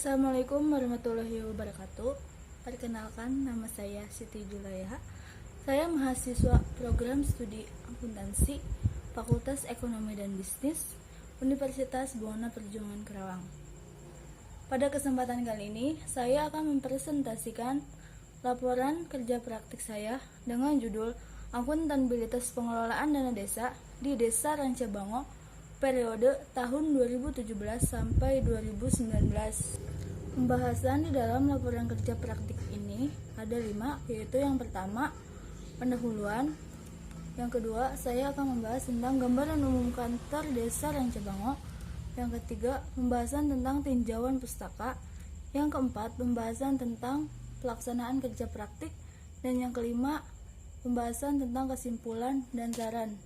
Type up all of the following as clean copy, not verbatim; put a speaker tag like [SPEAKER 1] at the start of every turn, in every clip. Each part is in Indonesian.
[SPEAKER 1] Assalamualaikum warahmatullahi wabarakatuh. Perkenalkan, nama saya Siti Julaiha. Saya mahasiswa program studi akuntansi Fakultas Ekonomi dan Bisnis Universitas Buana Perjuangan Karawang. Pada kesempatan kali ini, saya akan mempresentasikan laporan kerja praktik saya dengan judul Akuntabilitas Pengelolaan Dana Desa di Desa Rancabango periode tahun 2017 sampai 2019. Pembahasan di dalam laporan kerja praktik ini ada 5, yaitu yang pertama, pendahuluan. Yang kedua, saya akan membahas tentang gambaran umum kantor Desa Rancabango. Yang ketiga, pembahasan tentang tinjauan pustaka. Yang keempat, pembahasan tentang pelaksanaan kerja praktik. Dan yang kelima, pembahasan tentang kesimpulan dan saran.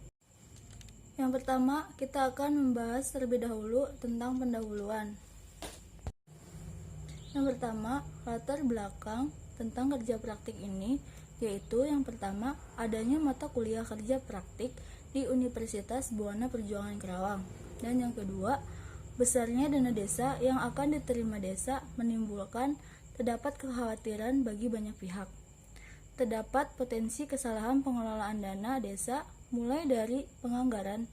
[SPEAKER 1] Yang pertama, kita akan membahas terlebih dahulu tentang pendahuluan. Yang pertama, latar belakang tentang kerja praktik ini, yaitu yang pertama, adanya mata kuliah kerja praktik di Universitas Buana Perjuangan Karawang. Dan yang kedua, besarnya dana desa yang akan diterima desa menimbulkan terdapat kekhawatiran bagi banyak pihak. Terdapat potensi kesalahan pengelolaan dana desa mulai dari penganggaran,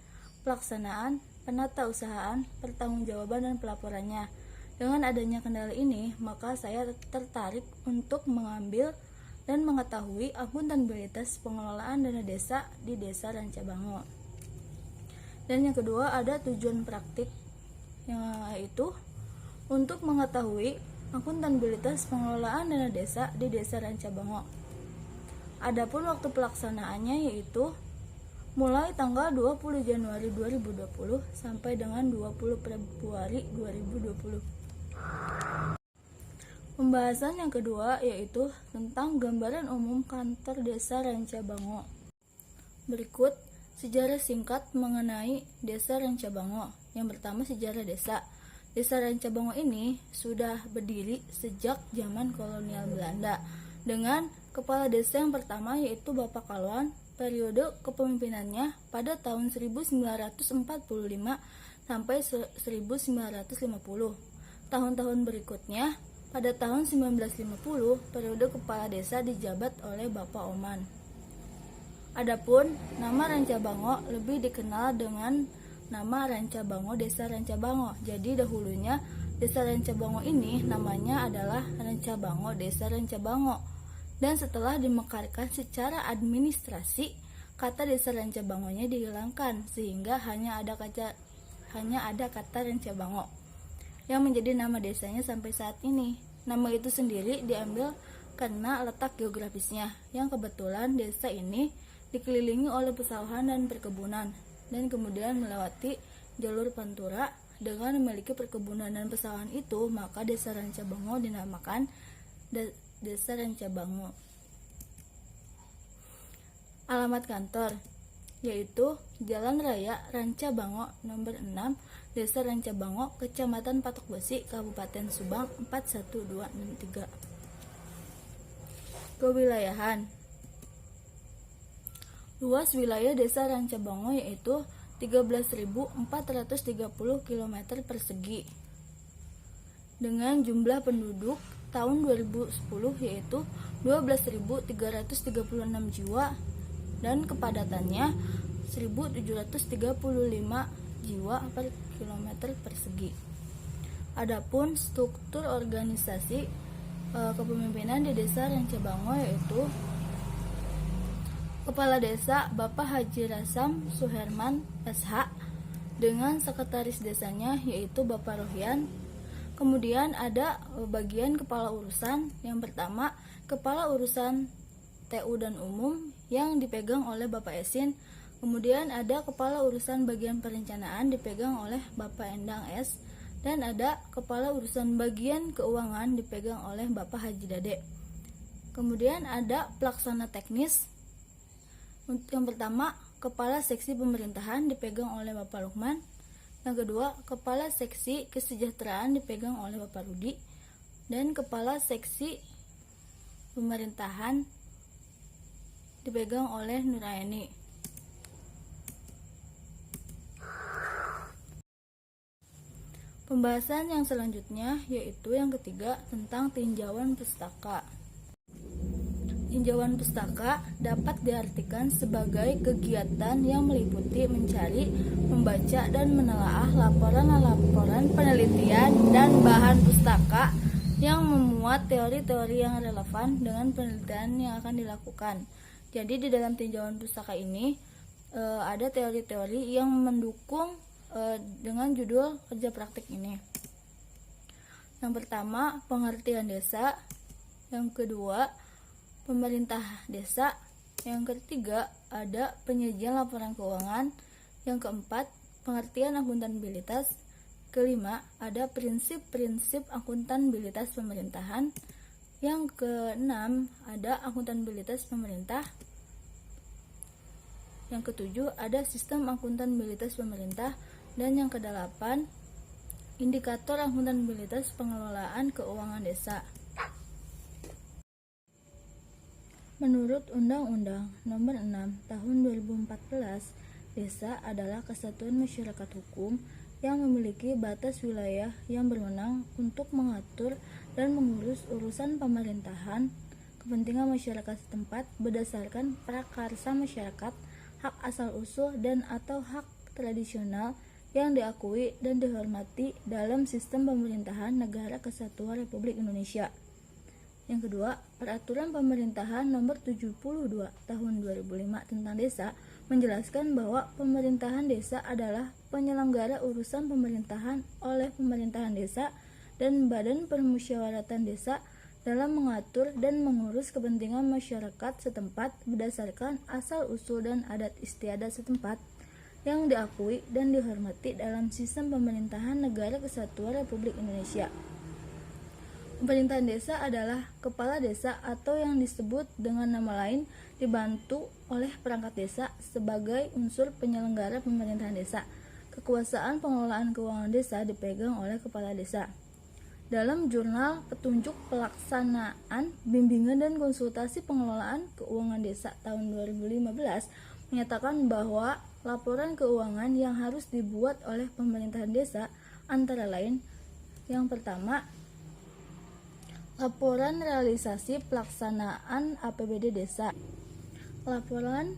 [SPEAKER 1] pelaksanaan, penatausahaan, pertanggungjawaban dan pelaporannya. Dengan adanya kendala ini, maka saya tertarik untuk mengambil dan mengetahui akuntabilitas pengelolaan dana desa di Desa Rancabango. Dan yang kedua, ada tujuan praktik, yaitu untuk mengetahui akuntabilitas pengelolaan dana desa di Desa Rancabango. Adapun waktu pelaksanaannya yaitu mulai tanggal 20 Januari 2020 sampai dengan 20 Februari 2020. Pembahasan yang kedua yaitu tentang gambaran umum kantor Desa Rancabango. Berikut sejarah singkat mengenai Desa Rancabango. Yang pertama, sejarah desa. Desa Rancabango ini sudah berdiri sejak zaman kolonial Belanda dengan kepala desa yang pertama yaitu Bapak Kalwan. Periode kepemimpinannya pada tahun 1945 sampai 1950. Tahun-tahun berikutnya, pada tahun 1950, periode kepala desa dijabat oleh Bapak Oman. Adapun nama Rancabango lebih dikenal dengan nama Rancabango Desa Rancabango. Jadi dahulunya Desa Rancabango ini namanya adalah Rancabango Desa Rancabango. Dan setelah dimekarkan secara administrasi, kata Desa Rancabangonya dihilangkan sehingga hanya ada kata Rancabango yang menjadi nama desanya sampai saat ini. Nama itu sendiri diambil karena letak geografisnya yang kebetulan desa ini dikelilingi oleh pesawahan dan perkebunan dan kemudian melewati jalur pantura. Dengan memiliki perkebunan dan pesawahan itu, maka Desa Rancabango dinamakan Desa Rancabango. Alamat kantor yaitu Jalan Raya Rancabango nomor 6, Desa Rancabango, Kecamatan Patok Besi, Kabupaten Subang 41263. Kewilayahan. Luas wilayah Desa Rancabango yaitu 13.430 km persegi dengan jumlah penduduk tahun 2010 yaitu 12.336 jiwa dan kepadatannya 1.735 jiwa per kilometer persegi. Adapun struktur organisasi kepemimpinan di Desa Rancabango yaitu Kepala Desa Bapak Haji Rasam Suherman SH dengan sekretaris desanya yaitu Bapak Rohyan. Kemudian ada bagian kepala urusan. Yang pertama, kepala urusan TU dan umum yang dipegang oleh Bapak Esin. Kemudian ada kepala urusan bagian perencanaan dipegang oleh Bapak Endang S. Dan ada kepala urusan bagian keuangan dipegang oleh Bapak Haji Dade. Kemudian ada pelaksana teknis. Yang pertama, kepala seksi pemerintahan dipegang oleh Bapak Lukman. Yang kedua, kepala seksi kesejahteraan dipegang oleh Bapak Rudi. Dan kepala seksi pemerintahan dipegang oleh Nuraini. Pembahasan yang selanjutnya yaitu yang ketiga tentang tinjauan pustaka. Tinjauan pustaka dapat diartikan sebagai kegiatan yang meliputi mencari, membaca, dan menelaah laporan-laporan penelitian dan bahan pustaka yang memuat teori-teori yang relevan dengan penelitian yang akan dilakukan. Jadi di dalam tinjauan pustaka ini ada teori-teori yang mendukung dengan judul kerja praktik ini. Yang pertama, pengertian desa. Yang kedua, pemerintah desa. Yang ketiga, ada penyajian laporan keuangan. Yang keempat, pengertian akuntabilitas. Kelima, ada prinsip-prinsip akuntabilitas pemerintahan. Yang keenam, ada akuntabilitas pemerintah. Yang ketujuh, ada sistem akuntabilitas pemerintah. Dan yang kedelapan, indikator akuntabilitas pengelolaan keuangan desa. Menurut Undang-Undang Nomor 6 Tahun 2014, desa adalah kesatuan masyarakat hukum yang memiliki batas wilayah yang berwenang untuk mengatur dan mengurus urusan pemerintahan, kepentingan masyarakat setempat berdasarkan prakarsa masyarakat, hak asal-usul dan atau hak tradisional yang diakui dan dihormati dalam sistem pemerintahan Negara Kesatuan Republik Indonesia. Yang kedua, Peraturan Pemerintahan Nomor 72 Tahun 2005 tentang Desa menjelaskan bahwa pemerintahan desa adalah penyelenggara urusan pemerintahan oleh pemerintahan desa dan badan permusyawaratan desa dalam mengatur dan mengurus kepentingan masyarakat setempat berdasarkan asal-usul dan adat istiadat setempat yang diakui dan dihormati dalam sistem pemerintahan Negara Kesatuan Republik Indonesia. Pemerintahan desa adalah kepala desa atau yang disebut dengan nama lain dibantu oleh perangkat desa sebagai unsur penyelenggara pemerintahan desa. Kekuasaan pengelolaan keuangan desa dipegang oleh kepala desa. Dalam jurnal Petunjuk Pelaksanaan Bimbingan dan Konsultasi Pengelolaan Keuangan Desa tahun 2015 menyatakan bahwa laporan keuangan yang harus dibuat oleh pemerintahan desa antara lain: yang pertama, laporan realisasi pelaksanaan APBD desa. Laporan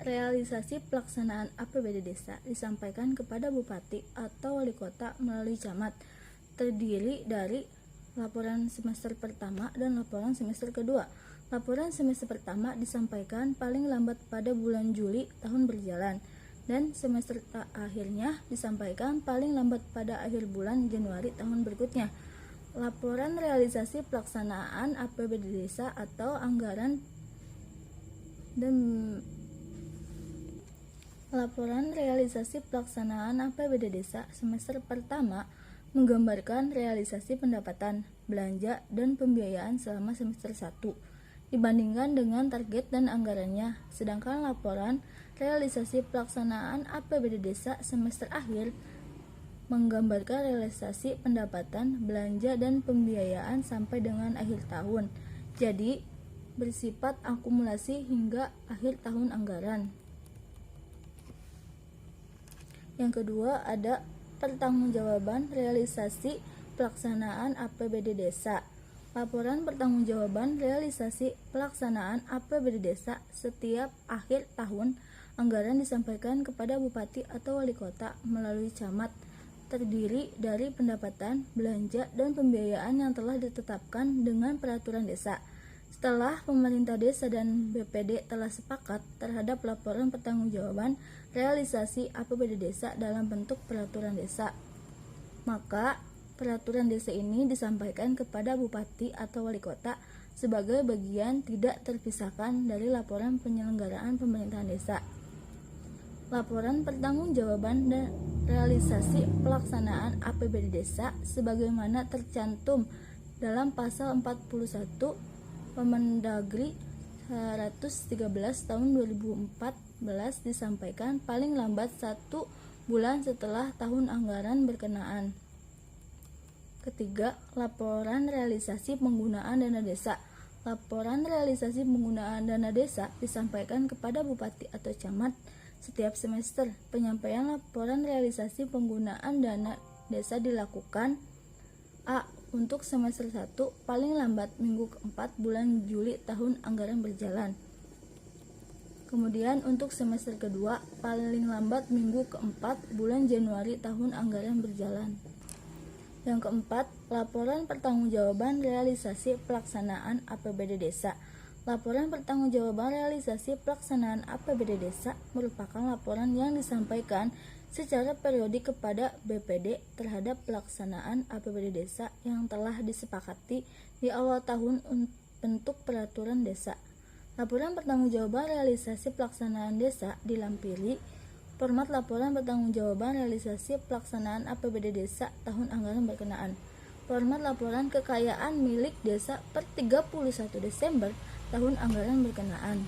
[SPEAKER 1] realisasi pelaksanaan APBD desa disampaikan kepada bupati atau wali kota melalui camat, terdiri dari laporan semester pertama dan laporan semester kedua. Laporan semester pertama disampaikan paling lambat pada bulan Juli tahun berjalan, dan semester akhirnya disampaikan paling lambat pada akhir bulan Januari tahun berikutnya. Laporan realisasi pelaksanaan APBD desa atau anggaran dan laporan realisasi pelaksanaan APBD desa semester pertama menggambarkan realisasi pendapatan, belanja, dan pembiayaan selama semester 1 dibandingkan dengan target dan anggarannya, sedangkan laporan realisasi pelaksanaan APBD desa semester akhir menggambarkan realisasi pendapatan, belanja, dan pembiayaan sampai dengan akhir tahun. Jadi, bersifat akumulasi hingga akhir tahun anggaran. Yang kedua, ada pertanggungjawaban realisasi pelaksanaan APBD desa. Laporan pertanggungjawaban realisasi pelaksanaan APBD desa setiap akhir tahun anggaran disampaikan kepada bupati atau wali kota melalui camat, terdiri dari pendapatan, belanja, dan pembiayaan yang telah ditetapkan dengan peraturan desa. Setelah pemerintah desa dan BPD telah sepakat terhadap laporan pertanggungjawaban realisasi APBD desa dalam bentuk peraturan desa, maka peraturan desa ini disampaikan kepada bupati atau wali kota sebagai bagian tidak terpisahkan dari laporan penyelenggaraan pemerintahan desa. Laporan pertanggungjawaban dan realisasi pelaksanaan APBD desa sebagaimana tercantum dalam pasal 41 Permendagri 113 tahun 2014 disampaikan paling lambat 1 bulan setelah tahun anggaran berkenaan. Ketiga, laporan realisasi penggunaan dana desa. Laporan realisasi penggunaan dana desa disampaikan kepada bupati atau camat setiap semester. Penyampaian laporan realisasi penggunaan dana desa dilakukan A. Untuk semester 1 paling lambat minggu keempat bulan Juli tahun anggaran berjalan. Kemudian untuk semester kedua paling lambat minggu keempat bulan Januari tahun anggaran berjalan. Yang keempat, laporan pertanggungjawaban realisasi pelaksanaan APBD desa. Laporan pertanggungjawaban realisasi pelaksanaan APBD desa merupakan laporan yang disampaikan secara periodik kepada BPD terhadap pelaksanaan APBD desa yang telah disepakati di awal tahun bentuk peraturan desa. Laporan pertanggungjawaban realisasi pelaksanaan desa dilampiri format laporan pertanggungjawaban realisasi pelaksanaan APBD desa tahun anggaran berkenaan. Format laporan kekayaan milik desa per 31 Desember tahun anggaran berkenaan.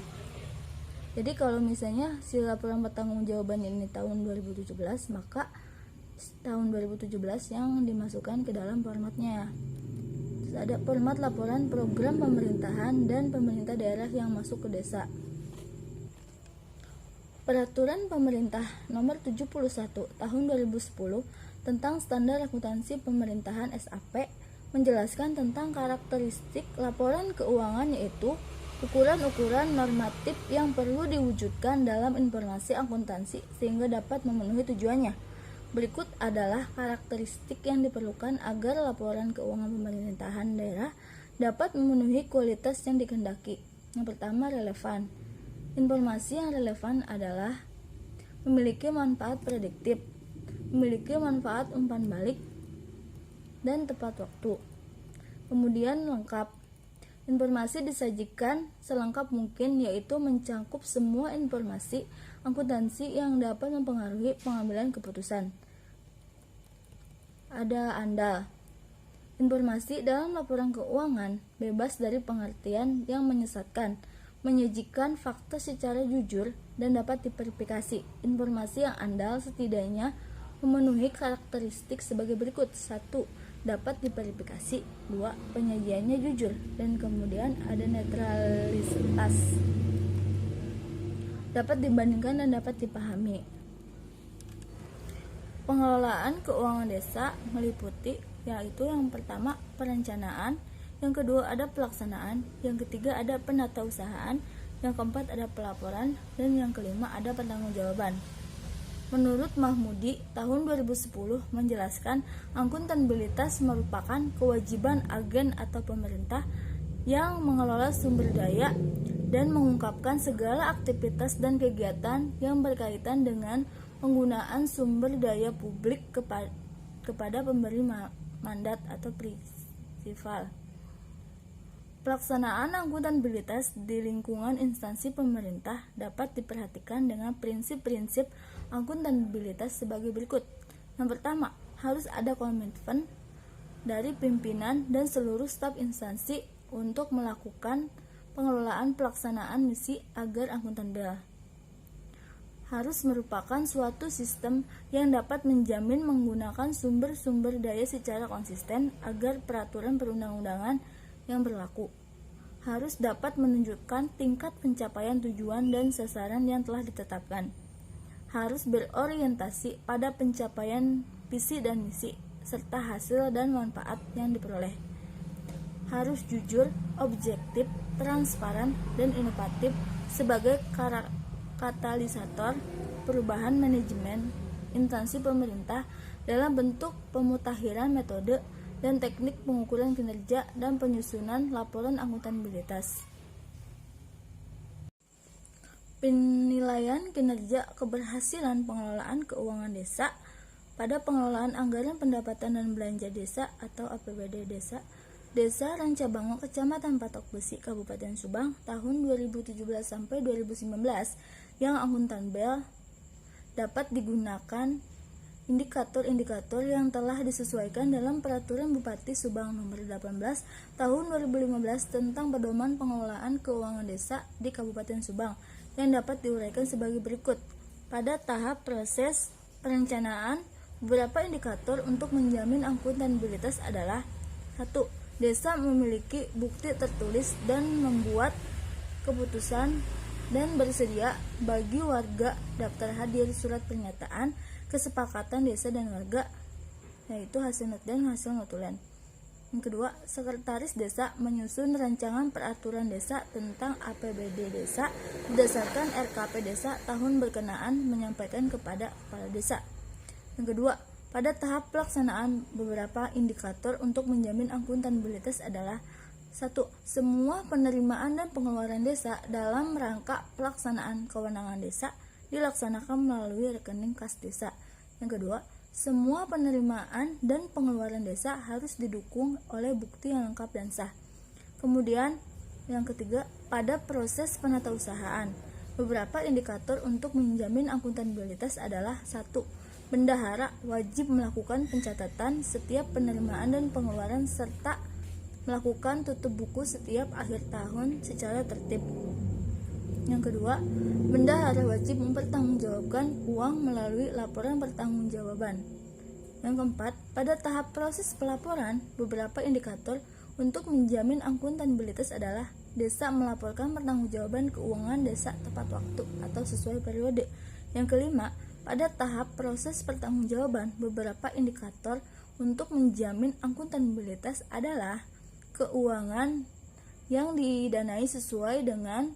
[SPEAKER 1] Jadi kalau misalnya si laporan pertanggungjawaban ini tahun 2017, maka tahun 2017 yang dimasukkan ke dalam formatnya. Terus ada format laporan program pemerintahan dan pemerintah daerah yang masuk ke desa. Peraturan Pemerintah Nomor 71 Tahun 2010 tentang Standar Akuntansi Pemerintahan SAP menjelaskan tentang karakteristik laporan keuangan, yaitu ukuran-ukuran normatif yang perlu diwujudkan dalam informasi akuntansi sehingga dapat memenuhi tujuannya. Berikut adalah karakteristik yang diperlukan agar laporan keuangan pemerintahan daerah dapat memenuhi kualitas yang dikehendaki. Yang pertama, relevan. Informasi yang relevan adalah memiliki manfaat prediktif, memiliki manfaat umpan balik, dan tepat waktu. Kemudian lengkap. Informasi disajikan selengkap mungkin, yaitu mencakup semua informasi akuntansi yang dapat mempengaruhi pengambilan keputusan. Ada andal. Informasi dalam laporan keuangan bebas dari pengertian yang menyesatkan, menyajikan fakta secara jujur dan dapat diverifikasi. Informasi yang andal setidaknya memenuhi karakteristik sebagai berikut. 1. Dapat diverifikasi. 2. Penyajiannya jujur. Dan kemudian ada netralitas, dapat dibandingkan dan dapat dipahami. Pengelolaan keuangan desa meliputi, yaitu yang pertama perencanaan, yang kedua ada pelaksanaan, yang ketiga ada penatausahaan, yang keempat ada pelaporan, dan yang kelima ada pertanggungjawaban. Menurut Mahmudi, tahun 2010 menjelaskan akuntabilitas merupakan kewajiban agen atau pemerintah yang mengelola sumber daya dan mengungkapkan segala aktivitas dan kegiatan yang berkaitan dengan penggunaan sumber daya publik kepada pemberi mandat atau prinsipal. Pelaksanaan akuntabilitas di lingkungan instansi pemerintah dapat diperhatikan dengan prinsip-prinsip akuntabilitas sebagai berikut. Yang pertama, harus ada komitmen dari pimpinan dan seluruh staf instansi untuk melakukan pengelolaan pelaksanaan misi agar akuntabel. Harus merupakan suatu sistem yang dapat menjamin menggunakan sumber-sumber daya secara konsisten agar peraturan perundang-undangan yang berlaku. Harus dapat menunjukkan tingkat pencapaian tujuan dan sasaran yang telah ditetapkan. Harus berorientasi pada pencapaian visi dan misi, serta hasil dan manfaat yang diperoleh. Harus jujur, objektif, transparan, dan inovatif sebagai katalisator perubahan manajemen instansi pemerintah dalam bentuk pemutakhiran metode dan teknik pengukuran kinerja dan penyusunan laporan akuntabilitas. Penilaian kinerja keberhasilan pengelolaan keuangan desa pada pengelolaan anggaran pendapatan dan belanja desa atau APBD desa, Desa Rancabango, Kecamatan Patok Besi, Kabupaten Subang, tahun 2017 sampai 2019 yang akuntabel dapat digunakan indikator-indikator yang telah disesuaikan dalam Peraturan Bupati Subang Nomor 18 Tahun 2015 tentang pedoman pengelolaan keuangan desa di Kabupaten Subang yang dapat diuraikan sebagai berikut. Pada tahap proses perencanaan, beberapa indikator untuk menjamin akuntabilitas adalah: 1. Desa memiliki bukti tertulis dan membuat keputusan dan bersedia bagi warga daftar hadir surat pernyataan kesepakatan desa dan warga. yaitu hasil not dan hasil notulen. Yang kedua, sekretaris desa menyusun rancangan peraturan desa tentang APBD desa berdasarkan RKP desa tahun berkenaan menyampaikan kepada kepala desa. Yang kedua, pada tahap pelaksanaan beberapa indikator untuk menjamin akuntabilitas adalah 1. Semua penerimaan dan pengeluaran desa dalam rangka pelaksanaan kewenangan desa dilaksanakan melalui rekening kas desa. Yang kedua, semua penerimaan dan pengeluaran desa harus didukung oleh bukti yang lengkap dan sah. Kemudian, yang ketiga, pada proses penatausahaan, beberapa indikator untuk menjamin akuntabilitas adalah 1. Bendahara wajib melakukan pencatatan setiap penerimaan dan pengeluaran serta melakukan tutup buku setiap akhir tahun secara tertib. Yang kedua, bendahara wajib mempertanggungjawabkan uang melalui laporan pertanggungjawaban. Yang keempat, pada tahap proses pelaporan, beberapa indikator untuk menjamin akuntabilitas adalah desa melaporkan pertanggungjawaban keuangan desa tepat waktu atau sesuai periode. Yang kelima, pada tahap proses pertanggungjawaban, beberapa indikator untuk menjamin akuntabilitas adalah keuangan yang didanai sesuai dengan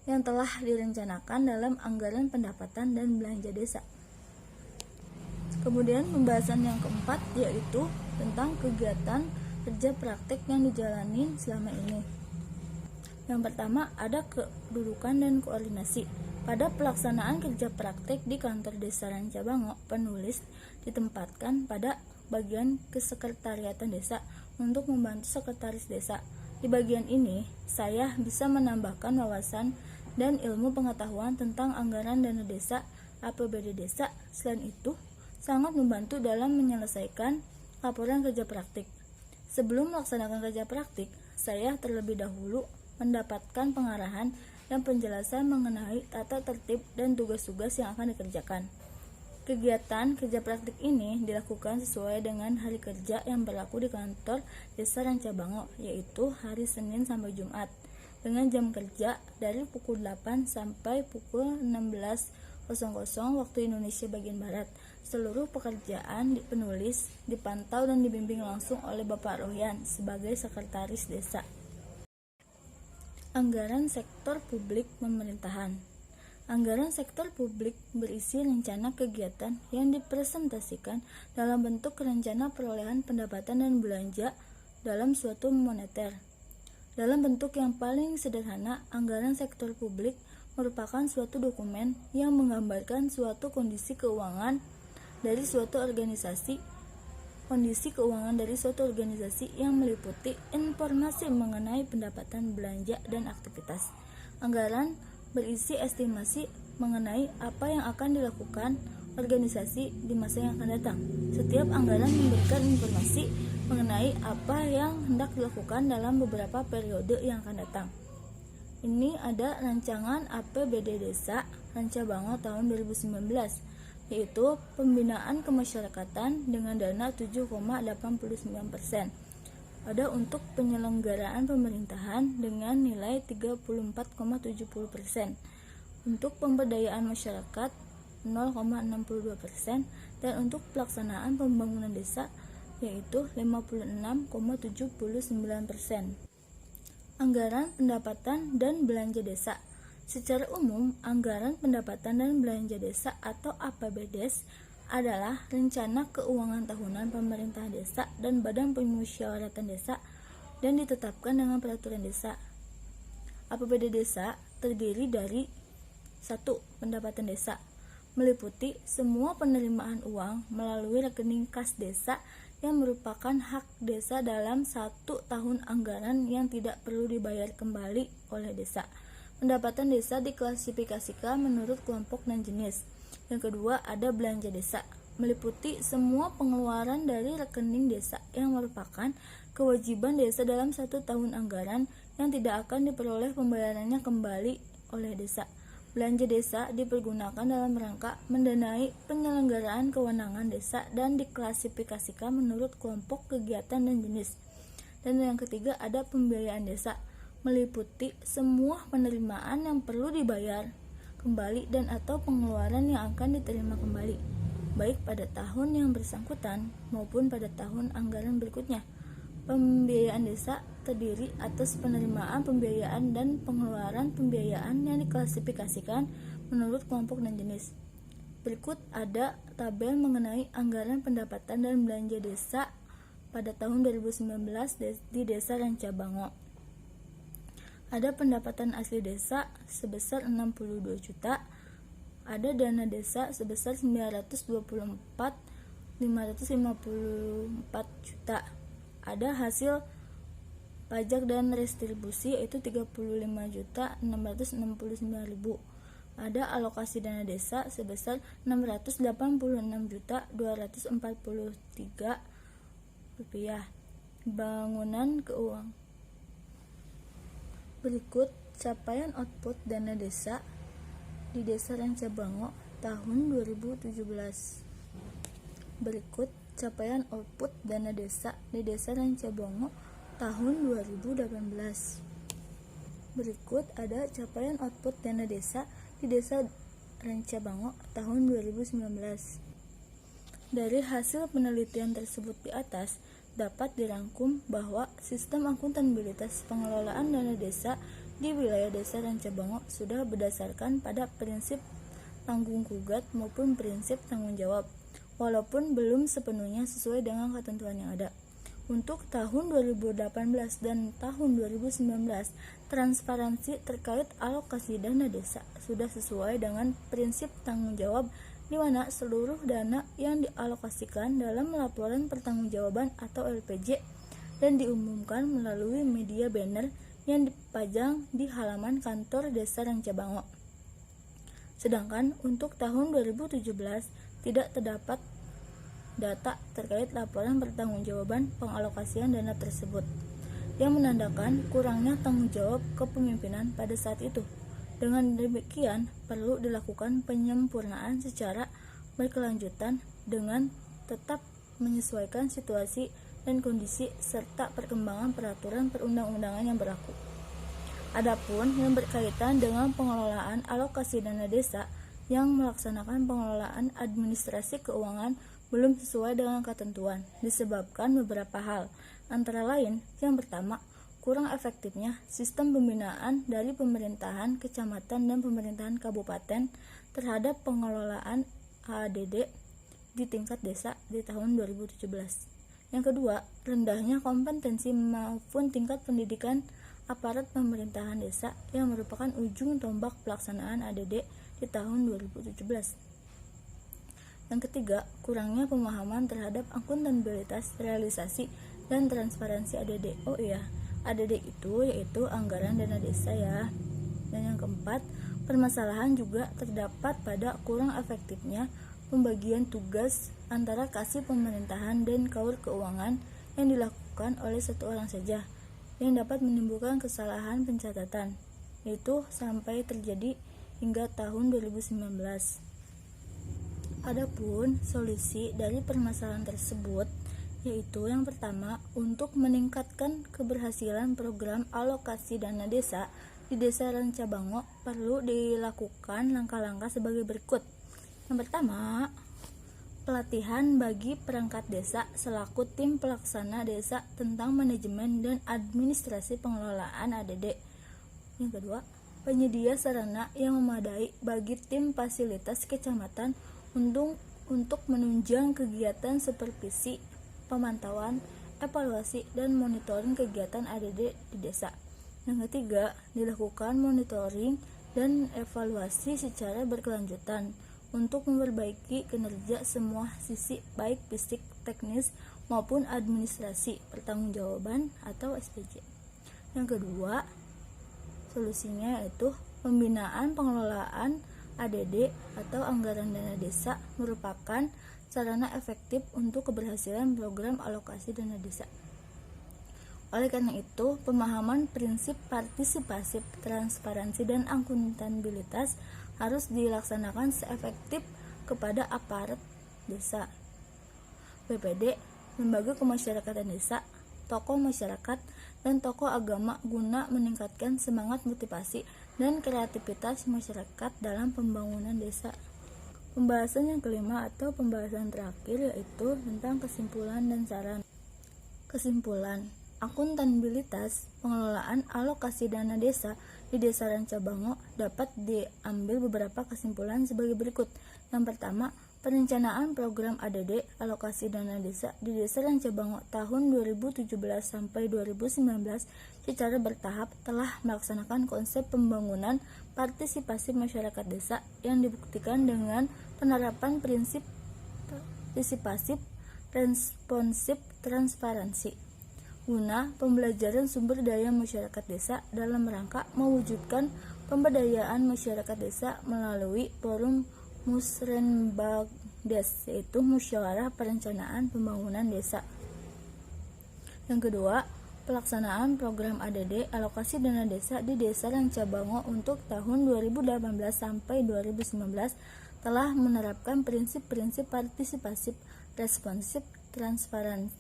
[SPEAKER 1] yang telah direncanakan dalam anggaran pendapatan dan belanja desa. Kemudian pembahasan yang keempat yaitu tentang kegiatan kerja praktek yang dijalani selama ini. Yang pertama ada kedudukan dan koordinasi. Pada pelaksanaan kerja praktek di kantor desa Rancabango, penulis ditempatkan pada bagian kesekretariatan desa untuk membantu sekretaris desa. Di bagian ini, saya bisa menambahkan wawasan dan ilmu pengetahuan tentang anggaran dana desa, APBD desa. Selain itu, sangat membantu dalam menyelesaikan laporan kerja praktik. Sebelum melaksanakan kerja praktik, saya terlebih dahulu mendapatkan pengarahan dan penjelasan mengenai tata tertib dan tugas-tugas yang akan dikerjakan. Kegiatan kerja praktik ini dilakukan sesuai dengan hari kerja yang berlaku di kantor desa Rancabango, yaitu hari Senin sampai Jumat, dengan jam kerja dari pukul 8 sampai pukul 16.00 waktu Indonesia bagian Barat. Seluruh pekerjaan penulis dipantau dan dibimbing langsung oleh Bapak Rohyan sebagai sekretaris desa. Anggaran sektor publik pemerintahan. Anggaran sektor publik berisi rencana kegiatan yang dipresentasikan dalam bentuk rencana perolehan pendapatan dan belanja dalam suatu moneter. Dalam bentuk yang paling sederhana, anggaran sektor publik merupakan suatu dokumen yang menggambarkan suatu kondisi keuangan dari suatu organisasi yang meliputi informasi mengenai pendapatan, belanja, dan aktivitas. Anggaran berisi estimasi mengenai apa yang akan dilakukan organisasi di masa yang akan datang. Setiap anggaran memberikan informasi mengenai apa yang hendak dilakukan dalam beberapa periode yang akan datang. Ini ada rancangan APBD Desa Rancabango tahun 2019, yaitu pembinaan kemasyarakatan dengan dana 7,89%. Ada untuk penyelenggaraan pemerintahan dengan nilai 34,70%, untuk pemberdayaan masyarakat 0,62%, dan untuk pelaksanaan pembangunan desa yaitu 56,79%. Anggaran pendapatan dan belanja desa. Secara umum, anggaran pendapatan dan belanja desa atau APBDes adalah rencana keuangan tahunan pemerintah desa dan badan pemusyawaratan desa dan ditetapkan dengan peraturan desa. APBD desa terdiri dari 1. Pendapatan desa, meliputi semua penerimaan uang melalui rekening kas desa yang merupakan hak desa dalam 1 tahun anggaran yang tidak perlu dibayar kembali oleh desa. Pendapatan desa diklasifikasikan menurut kelompok dan jenis. Yang kedua, ada belanja desa, meliputi semua pengeluaran dari rekening desa yang merupakan kewajiban desa dalam 1 tahun anggaran yang tidak akan diperoleh pembayarannya kembali oleh desa. Belanja desa dipergunakan dalam rangka mendanai penyelenggaraan kewenangan desa dan diklasifikasikan menurut kelompok kegiatan dan jenis. Dan yang ketiga, ada pembiayaan desa, meliputi semua penerimaan yang perlu dibayar kembali dan atau pengeluaran yang akan diterima kembali. baik pada tahun yang bersangkutan maupun pada tahun anggaran berikutnya. Pembiayaan desa terdiri atas penerimaan pembiayaan dan pengeluaran pembiayaan yang diklasifikasikan menurut kelompok dan jenis. Berikut ada tabel mengenai anggaran pendapatan dan belanja desa pada tahun 2019 di Desa Rancabango. Ada pendapatan asli desa sebesar 62 juta, ada dana desa sebesar 924.554 juta, ada hasil pajak dan restribusi yaitu 35.669.000, ada alokasi dana desa sebesar 686.243 rupiah. Bangunan keuangan. Berikut capaian output dana desa di Desa Rancabango tahun 2017. Berikut capaian output dana desa di Desa Rancabango tahun 2018. Berikut ada capaian output dana desa di Desa Rancabango tahun 2019. Dari hasil penelitian tersebut di atas, dapat dirangkum bahwa sistem akuntabilitas pengelolaan dana desa di wilayah Desa Rancabango sudah berdasarkan pada prinsip tanggung gugat maupun prinsip tanggung jawab, walaupun belum sepenuhnya sesuai dengan ketentuan yang ada. Untuk tahun 2018 dan tahun 2019, transparansi terkait alokasi dana desa sudah sesuai dengan prinsip tanggung jawab, di mana seluruh dana yang dialokasikan dalam laporan pertanggungjawaban atau LPJ dan diumumkan melalui media banner yang dipajang di halaman kantor Desa Rancabango. Sedangkan untuk tahun 2017 tidak terdapat data terkait laporan pertanggungjawaban pengalokasian dana tersebut, yang menandakan kurangnya tanggung jawab kepemimpinan pada saat itu. Dengan demikian, perlu dilakukan penyempurnaan secara berkelanjutan dengan tetap menyesuaikan situasi dan kondisi serta perkembangan peraturan perundang-undangan yang berlaku. Adapun yang berkaitan dengan pengelolaan alokasi dana desa, yang melaksanakan pengelolaan administrasi keuangan belum sesuai dengan ketentuan disebabkan beberapa hal, antara lain yang pertama, kurang efektifnya sistem pembinaan dari pemerintahan kecamatan dan pemerintahan kabupaten terhadap pengelolaan ADD di tingkat desa di tahun 2017. Yang kedua, rendahnya kompetensi maupun tingkat pendidikan aparat pemerintahan desa yang merupakan ujung tombak pelaksanaan ADD di tahun 2017. Yang ketiga, kurangnya pemahaman terhadap akuntabilitas, realisasi, dan transparansi ADD. Oh iya, ADD itu yaitu anggaran dana desa ya. Dan yang keempat, permasalahan juga terdapat pada kurang efektifnya pembagian tugas antara kasih pemerintahan dan kaur keuangan yang dilakukan oleh satu orang saja, yang dapat menimbulkan kesalahan pencatatan, yaitu sampai terjadi hingga tahun 2019. Adapun solusi dari permasalahan tersebut yaitu yang pertama, untuk meningkatkan keberhasilan program alokasi dana desa di Desa Rancabango perlu dilakukan langkah-langkah sebagai berikut. Yang pertama, pelatihan bagi perangkat desa selaku tim pelaksana desa tentang manajemen dan administrasi pengelolaan ADD. Yang kedua, penyedia sarana yang memadai bagi tim fasilitas kecamatan untuk menunjang kegiatan supervisi, pemantauan, evaluasi, dan monitoring kegiatan ADD di desa. Yang ketiga, dilakukan monitoring dan evaluasi secara berkelanjutan untuk memperbaiki kinerja semua sisi baik fisik, teknis, maupun administrasi pertanggungjawaban atau SPJ. Yang kedua, solusinya yaitu pembinaan pengelolaan ADD atau anggaran dana desa merupakan sarana efektif untuk keberhasilan program alokasi dana desa. Oleh karena itu, pemahaman prinsip partisipasi, transparansi, dan akuntabilitas harus dilaksanakan seefektif kepada aparat desa, BPD, lembaga kemasyarakatan desa, tokoh masyarakat, dan tokoh agama guna meningkatkan semangat motivasi dan kreativitas masyarakat dalam pembangunan desa. Pembahasan yang kelima atau pembahasan terakhir yaitu tentang kesimpulan dan saran. Kesimpulan, akuntabilitas pengelolaan alokasi dana desa di Desa Rancabango dapat diambil beberapa kesimpulan sebagai berikut. Yang pertama, perencanaan program ADD alokasi dana desa di Desa Rancabango tahun 2017 sampai 2019 secara bertahap telah melaksanakan konsep pembangunan partisipasi masyarakat desa yang dibuktikan dengan penerapan prinsip partisipasi responsif transparansi guna pembelajaran sumber daya masyarakat desa dalam rangka mewujudkan pemberdayaan masyarakat desa melalui forum Musrenbagdes, yaitu Musyawarah Perencanaan Pembangunan Desa. Yang kedua, pelaksanaan program ADD alokasi dana desa di Desa Rancabango untuk tahun 2018 sampai 2019 telah menerapkan prinsip-prinsip partisipasi responsif transparan.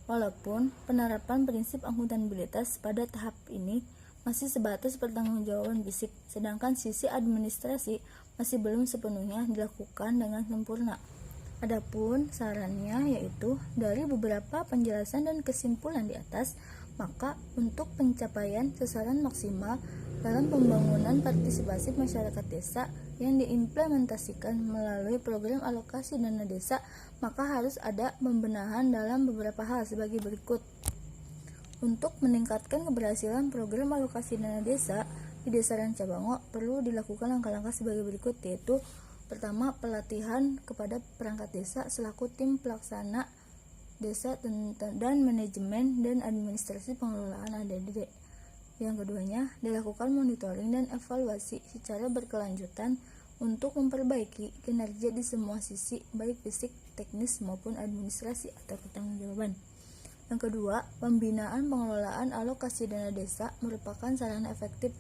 [SPEAKER 1] Walaupun penerapan prinsip akuntabilitas pada tahap ini masih sebatas pertanggungjawaban fisik, sedangkan sisi administrasi masih belum sepenuhnya dilakukan dengan sempurna. Adapun sarannya yaitu dari beberapa penjelasan dan kesimpulan di atas, maka untuk pencapaian sasaran maksimal dalam pembangunan partisipasi masyarakat desa yang diimplementasikan melalui program alokasi dana desa, maka harus ada pembenahan dalam beberapa hal sebagai berikut. Untuk meningkatkan keberhasilan program alokasi dana desa di Desa Rancabango perlu dilakukan langkah-langkah sebagai berikut, yaitu pertama, pelatihan kepada perangkat desa selaku tim pelaksana desa dan manajemen dan administrasi pengelolaan ADD. Yang keduanya, dilakukan monitoring dan evaluasi secara berkelanjutan untuk memperbaiki kinerja di semua sisi, baik fisik, teknis maupun administrasi atau pertanggungjawaban. Yang kedua, pembinaan pengelolaan alokasi dana desa merupakan sarana efektif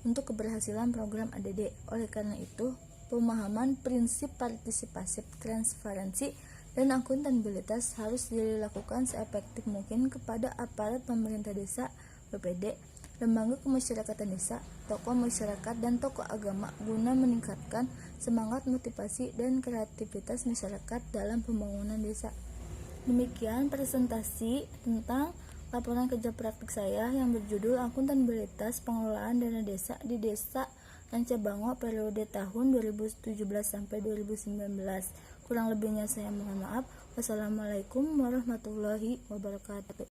[SPEAKER 1] untuk keberhasilan program ADD. Oleh karena itu, pemahaman prinsip partisipasi transparansi dan akuntabilitas harus dilakukan seefektif mungkin kepada aparat pemerintah desa, BPD, lembaga kemasyarakatan desa, tokoh masyarakat, dan tokoh agama guna meningkatkan semangat, motivasi, dan kreativitas masyarakat dalam pembangunan desa. Demikian presentasi tentang laporan kerja praktik saya yang berjudul Akuntabilitas Pengelolaan Dana Desa di Desa Rancabango periode tahun 2017 sampai 2019. Kurang lebihnya saya mohon maaf. Wassalamualaikum warahmatullahi wabarakatuh.